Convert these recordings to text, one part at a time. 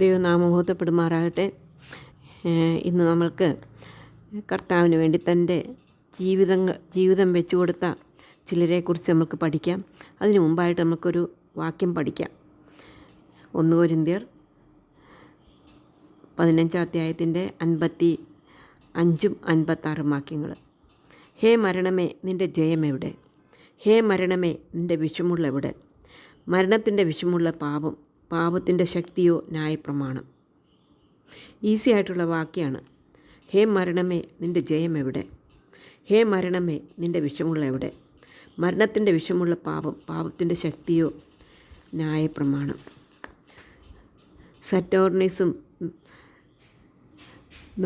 ദൈവനാമമഹത്വപ്പെടുമാറാകട്ടെ. ഇന്ന് നമ്മൾക്ക് കർത്താവിന് വേണ്ടി തൻ്റെ ജീവിതം വെച്ചു കൊടുത്ത ചിലരെക്കുറിച്ച് നമുക്ക് പഠിക്കാം. അതിനു മുമ്പായിട്ട് നമുക്കൊരു വാക്യം പഠിക്കാം. 1 കൊരിന്ത്യർ 15 അധ്യായത്തിൻ്റെ 55 56 വാക്യങ്ങൾ. ഹേ മരണമേ, നിൻ്റെ ജയം എവിടെ? ഹേ മരണമേ, നിൻ്റെ വിഷമുള്ള എവിടെ? മരണത്തിൻ്റെ വിഷമുള്ള പാപത്തിൻ്റെ ശക്തിയോ ന്യായപ്രമാണം. ഈസി ആയിട്ടുള്ള വാക്യമാണ്. ഹേ മരണമേ, നിൻ്റെ ജയം എവിടെ? ഹേ മരണമേ, നിൻ്റെ വിഷമുള്ള എവിടെ? മരണത്തിൻ്റെ വിഷമുള്ള പാപത്തിൻ്റെ ശക്തിയോ ന്യായപ്രമാണം. സറ്റോർണിസും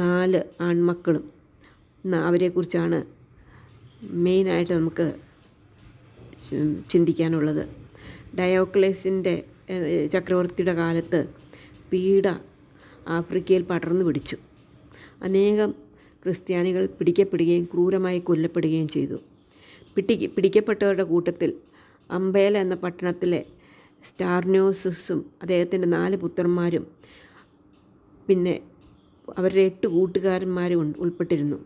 4 ആൺമക്കളും അവരെക്കുറിച്ചാണ് മെയിനായിട്ട് നമുക്ക് ചിന്തിക്കാനുള്ളത്. ഡയോക്ലേസിൻ്റെ ചക്രവർത്തിയുടെ കാലത്ത് പീഡ ആഫ്രിക്കയിൽ പടർന്നു പിടിച്ചു. അനേകം ക്രിസ്ത്യാനികൾ പിടിക്കപ്പെടുകയും ക്രൂരമായി കൊല്ലപ്പെടുകയും ചെയ്തു. പിടിക്കപ്പെട്ടവരുടെ കൂട്ടത്തിൽ അംബേല എന്ന പട്ടണത്തിലെ സ്റ്റാർനോസും അദ്ദേഹത്തിൻ്റെ 4 പുത്രന്മാരും പിന്നെ അവരുടെ 8 കൂട്ടുകാരന്മാരും ഉൾപ്പെട്ടിരുന്നു.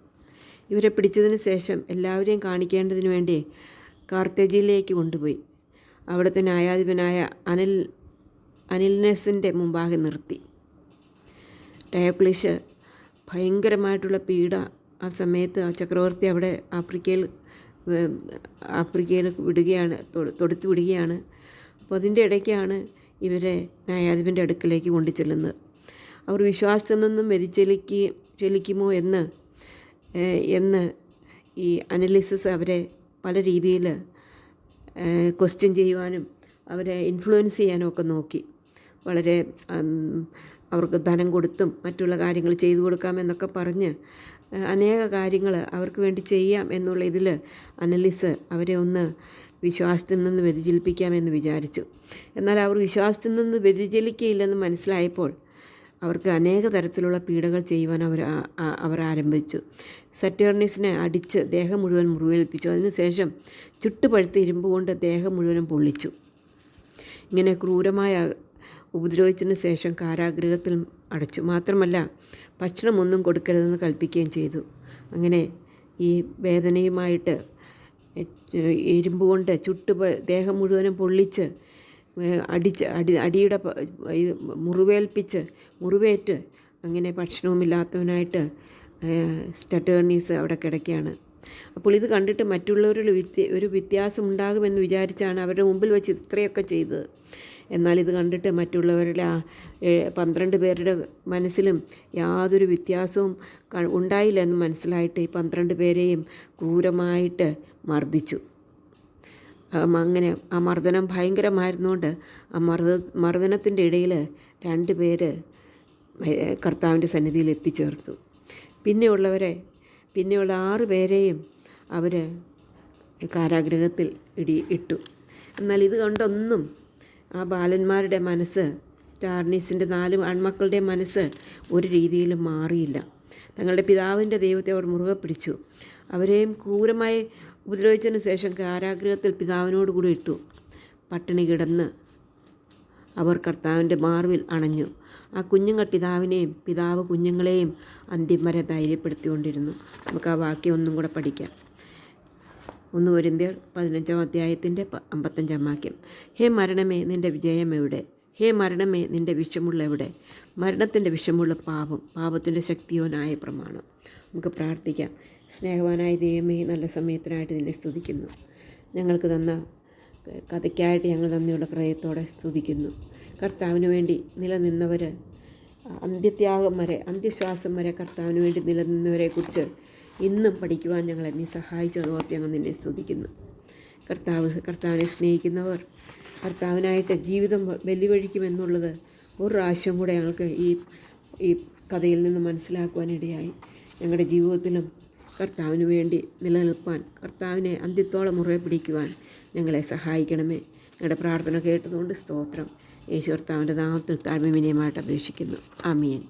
ഇവരെ പിടിച്ചതിന് ശേഷം എല്ലാവരെയും കാണിക്കേണ്ടതിന് വേണ്ടി കാർത്തേജിലേക്ക് കൊണ്ടുപോയി അവിടുത്തെ ന്യായാധിപനായ അനിൽനെസിൻ്റെ മുമ്പാകെ നിർത്തി. ഡയോക്ലീസ് ഭയങ്കരമായിട്ടുള്ള പീഡ ആ സമയത്ത് ആ ചക്രവർത്തി അവിടെ ആഫ്രിക്കയിൽ തൊടുത്തു വിടുകയാണ്. അപ്പോൾ അതിൻ്റെ ഇടയ്ക്കാണ് ഇവരെ ന്യായാധിപൻ്റെ അടുക്കലേക്ക് കൊണ്ടു ചെല്ലുന്നത്. അവർ വിശ്വാസത്തിൽ നിന്നും വ്യതിചലിക്കുമോ എന്ന് ഈ അനലിസിസ് അവരെ പല രീതിയിൽ ക്വസ്റ്റ്യൻ ചെയ്യുവാനും അവരെ ഇൻഫ്ലുവൻസ് ചെയ്യാനും ഒക്കെ നോക്കി. വളരെ അവർക്ക് ധനം കൊടുത്തും മറ്റുള്ള കാര്യങ്ങൾ ചെയ്തു കൊടുക്കാമെന്നൊക്കെ പറഞ്ഞ് അനേക കാര്യങ്ങൾ അവർക്ക് വേണ്ടി ചെയ്യാം എന്നുള്ള ഇതിൽ അനലിസ് അവരെ ഒന്ന് വിശ്വാസത്തിൽ നിന്ന് വ്യതിചലിപ്പിക്കാമെന്ന് വിചാരിച്ചു. എന്നാൽ അവർ വിശ്വാസത്തിൽ നിന്ന് വ്യതിചലിക്കുകയില്ലെന്ന് മനസ്സിലായപ്പോൾ അവർക്ക് അനേക തരത്തിലുള്ള പീഡകൾ ചെയ്യുവാൻ അവർ ആരംഭിച്ചു. സറ്റേർണിസിനെ അടിച്ച് ദേഹം മുഴുവൻ മുറിവേൽപ്പിച്ചു. അതിനുശേഷം ചുട്ടുപഴുത്ത ഇരുമ്പ് കൊണ്ട് ദേഹം മുഴുവനും പൊള്ളിച്ചു. ഇങ്ങനെ ക്രൂരമായ ഉപദ്രവിച്ചതിന് ശേഷം കാരാഗൃഹത്തിൽ അടച്ചു. മാത്രമല്ല ഭക്ഷണമൊന്നും കൊടുക്കരുതെന്ന് കൽപ്പിക്കുകയും ചെയ്തു. അങ്ങനെ ഈ വേദനയുമായിട്ട് ഇരുമ്പ് കൊണ്ട് ദേഹം മുഴുവനും പൊള്ളിച്ച് അടിയുടെ മുറിവേറ്റ് അങ്ങനെ ഭക്ഷണവുമില്ലാത്തവനായിട്ട് സ്റ്ററ്റേർണീസ് അവിടെ കിടക്കുകയാണ്. അപ്പോൾ ഇത് കണ്ടിട്ട് മറ്റുള്ളവരിൽ ഒരു വ്യത്യാസം ഉണ്ടാകുമെന്ന് വിചാരിച്ചാണ് അവരുടെ മുമ്പിൽ വെച്ച് ഇത്രയൊക്കെ ചെയ്തത്. എന്നാൽ ഇത് കണ്ടിട്ട് മറ്റുള്ളവരുടെ 12 പേരുടെ മനസ്സിലും യാതൊരു വ്യത്യാസവും ഉണ്ടായില്ല എന്ന് മനസ്സിലായിട്ട് ഈ 12 പേരെയും ക്രൂരമായിട്ട് മർദ്ദിച്ചു. അങ്ങനെ ആ മർദ്ദനം ഭയങ്കരമായിരുന്നുകൊണ്ട് ആ മർദ്ദനത്തിൻ്റെ ഇടയിൽ 2 പേര് കർത്താവിൻ്റെ സന്നിധിയിൽ എത്തിച്ചേർത്തു. പിന്നെയുള്ള 6 പേരെയും അവർ കാരാഗൃഹത്തിൽ ഇട്ടു. എന്നാൽ ഇത് കണ്ടൊന്നും ആ ബാലന്മാരുടെ മനസ്സ്, സ്റ്റാർനീസിൻ്റെ 4 ആൺമക്കളുടെ മനസ്സ് ഒരു രീതിയിലും മാറിയില്ല. തങ്ങളുടെ പിതാവിൻ്റെ ദൈവത്തെ അവർ മുറുകെ പിടിച്ചു. അവരെയും ക്രൂരമായി ഉപദ്രവിച്ചതിന് ശേഷം കാരാഗൃഹത്തിൽ പിതാവിനോട് കൂടി ഇട്ടു. പട്ടിണി കിടന്ന് അവർ കർത്താവിൻ്റെ മാർവിൽ അണഞ്ഞു. ആ കുഞ്ഞുങ്ങൾ പിതാവ് കുഞ്ഞുങ്ങളെയും അന്ത്യം വരെ ധൈര്യപ്പെടുത്തിക്കൊണ്ടിരുന്നു. നമുക്ക് ആ വാക്യം ഒന്നും കൂടെ പഠിക്കാം. 1 കൊരിന്ത്യർ 15 അധ്യായത്തിൻ്റെ 55 വാക്യം. ഹേ മരണമേ, നിൻ്റെ വിജയം എവിടെ? ഹേ മരണമേ, നിൻ്റെ വിഷമുള്ള എവിടെ? മരണത്തിൻ്റെ വിഷമുള്ള പാപത്തിൻ്റെ ശക്തിയോ ന്യായപ്രമാണം. നമുക്ക് പ്രാർത്ഥിക്കാം. സ്നേഹവാനായ ദൈവമേ, നല്ല സമയത്തിനായിട്ട് നിന്നെ സ്തുതിക്കുന്നു. ഞങ്ങൾക്ക് തന്ന കഥയ്ക്കായിട്ട് ഞങ്ങൾ നന്ദിയുള്ള ഹൃദയത്തോടെ സ്തുതിക്കുന്നു. കർത്താവിന് വേണ്ടി നിലനിന്നവർ അന്ത്യത്യാഗം വരെ, അന്ത്യശ്വാസം വരെ കർത്താവിന് വേണ്ടി നിലനിന്നവരെക്കുറിച്ച് ഇന്നും പഠിക്കുവാൻ ഞങ്ങളെ നീ സഹായിച്ചു. അതോർത്ത് ഞങ്ങൾ നിന്നെ സ്തുതിക്കുന്നു. കർത്താവിനെ സ്നേഹിക്കുന്നവർ കർത്താവിനായിട്ട് ജീവിതം വെല്ലുവിളിക്കുമെന്നുള്ളത് ഒരു പ്രാവശ്യം കൂടെ ഞങ്ങൾക്ക് ഈ കഥയിൽ നിന്ന് മനസ്സിലാക്കുവാനിടയായി. ഞങ്ങളുടെ ജീവിതത്തിലും കർത്താവിന് വേണ്ടി നിലനിൽപ്പാൻ, കർത്താവിനെ അന്ത്യത്തോളം മുറുകെ പിടിക്കുവാൻ ഞങ്ങളെ സഹായിക്കണമേ. ഞങ്ങളുടെ പ്രാർത്ഥന കേട്ടതുകൊണ്ട് സ്തോത്രം. യേശു കർത്താവിൻ്റെ നാമത്തിൽ താഴ്മ വിനയമായിട്ട് അപേക്ഷിക്കുന്നു. ആമേൻ.